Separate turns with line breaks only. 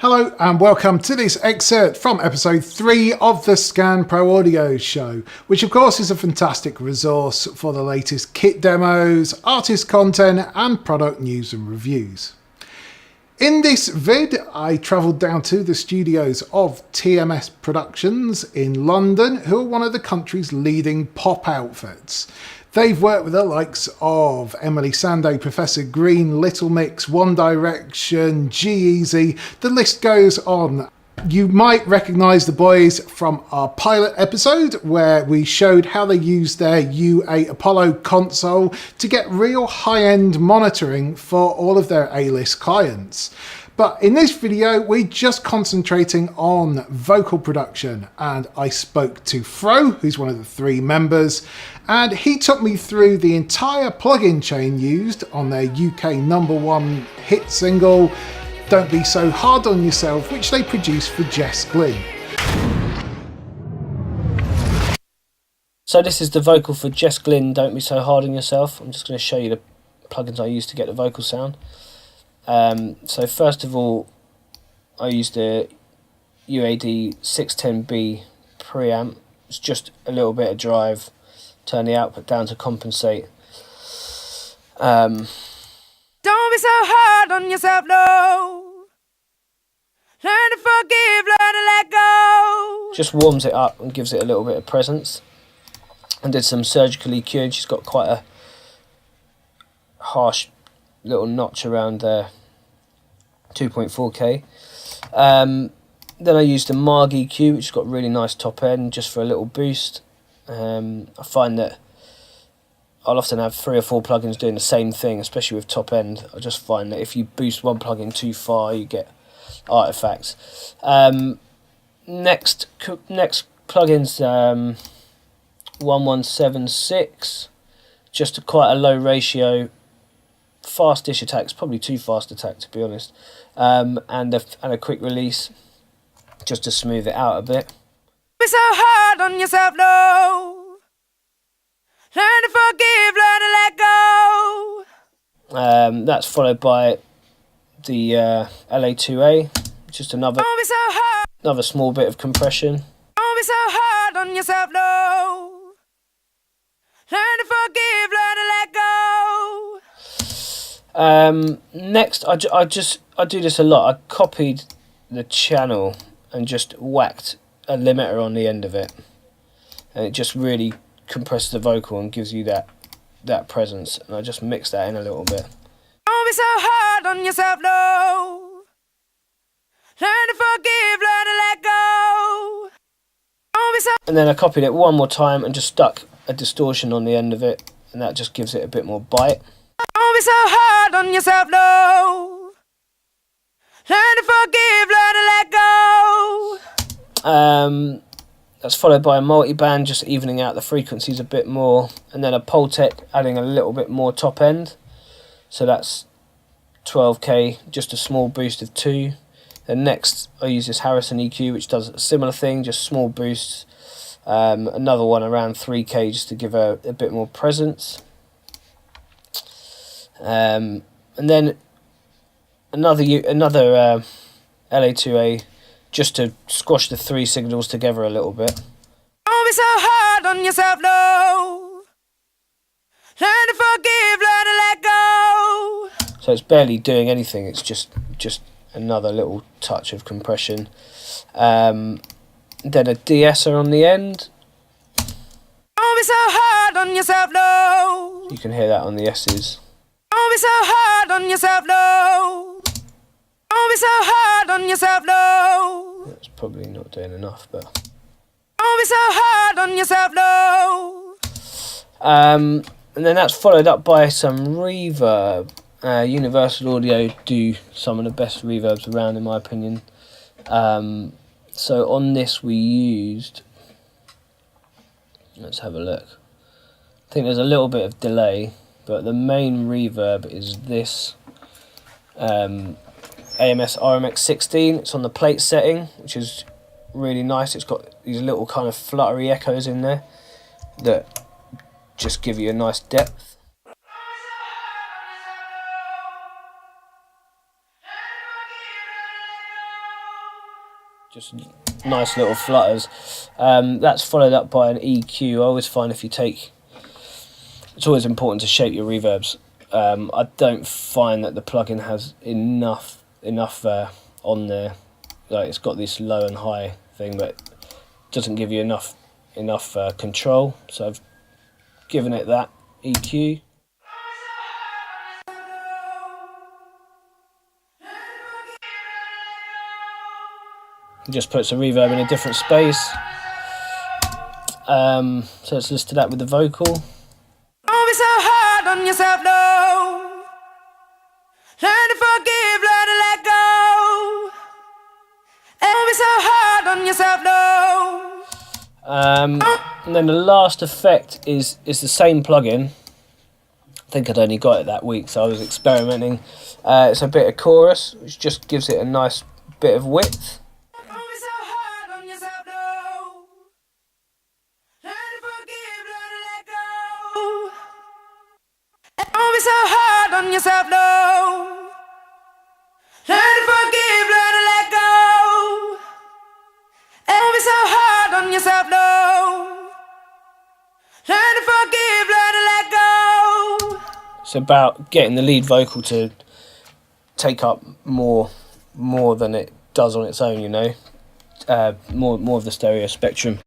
Hello and welcome to this excerpt from episode 3 of the Scan Pro Audio Show, which of course is a fantastic resource for the latest kit demos, artist content and product news and reviews. In this vid, I travelled down to the studios of TMS Productions in London, who are one of the country's leading pop outfits. They've worked with the likes of Emily Sandé, Professor Green, Little Mix, One Direction, G-Eazy, the list goes on. You might recognise the boys from our pilot episode where we showed how they used their U8 Apollo console to get real high-end monitoring for all of their A-list clients. But in this video, we're just concentrating on vocal production, and I spoke to Fro, who's one of the 3 members, and he took me through the entire plugin chain used on their UK #1 hit single, Don't Be So Hard on Yourself, which they produced for Jess, Glynne.
So this is the vocal for Jess, Glynne, Don't Be So Hard on Yourself. I'm just going to show you the plugins I used to get the vocal sound. So first of all, I used the UAD 610B preamp. It's just a little bit of drive, turn the output down to compensate. Don't
be so hard on yourself, no. Learn to forgive, learn to let go.
Just warms it up and gives it a little bit of presence. And did some surgical EQ, and she's got quite a harsh little notch around 2.4K. Then I used the Marg EQ, which has got really nice top end, just for a little boost. I find that I'll often have 3 or 4 plugins doing the same thing, especially with top end. I just find that if you boost one plugin too far, you get artifacts. Next plugin's 1176, just quite a low ratio. Fast dish attacks, probably too fast attack to be honest, and a quick release just to smooth it out a bit.
Be so hard on yourself, no. Learn to forgive, learn to let go.
That's followed by the LA2A, just another small bit of compression.
Don't be so hard on yourself, no. Learn to forgive, learn to let go.
Next, I do this a lot. I copied the channel and just whacked a limiter on the end of it, and it just really compresses the vocal and gives you that presence. And I just mix that in a little bit.
Don't be so hard on yourself, no. Learn to forgive, learn to let go. Don't be so.
And then I copied it one more time and just stuck a distortion on the end of it, and that just gives it a bit more bite.
Don't be so hard on yourself, no. Learn to forgive, learn to let go.
That's followed by a multi-band, just evening out the frequencies a bit more, and then a Pultec adding a little bit more top end. So that's 12K, just a small boost of 2. Then next I use this Harrison EQ, which does a similar thing, just small boosts. Another one around 3K just to give a bit more presence. And then another LA2A just to squash the 3 signals together a little bit.
Don't be so hard on yourself, no. Learn to forgive, learn to let go.
So it's barely doing anything, it's just another little touch of compression. Then a de-esser on the end.
Don't be so hard on yourself, no.
You can hear that on the S's.
Don't be so hard on yourself, no. Don't be so hard on yourself, no.
That's probably not doing enough, but.
Don't be so hard on yourself, no.
And then that's followed up by some reverb. Universal Audio do some of the best reverbs around, in my opinion. So on this we used. Let's have a look. I think there's a little bit of delay, but the main reverb is this AMS RMX 16. It's on the plate setting, which is really nice. It's got these little kind of fluttery echoes in there that just give you a nice depth. just nice little flutters. That's followed up by an EQ. I always find it's always important to shape your reverbs. I don't find that the plugin has enough on there. Like, it's got this low and high thing, but doesn't give you enough control. So I've given it that EQ. Just puts a reverb in a different space. So let's listen to that with the vocal.
Don't be so hard on yourself, no. Learn to forgive, learn to let go. Don't be so hard on yourself, no.
And then the last effect is the same plugin. I think I'd only got it that week, so I was experimenting. It's a bit of chorus, which just gives it a nice bit of width.
Don't be so hard on yourself, no. Learn to forgive, learn to let go. Don't be so hard on yourself, no. Learn to forgive, learn to let go. Don't be so hard on yourself, no. Learn to forgive, learn to let go.
It's about getting the lead vocal to take up more than it does on its own, you know. More of the stereo spectrum.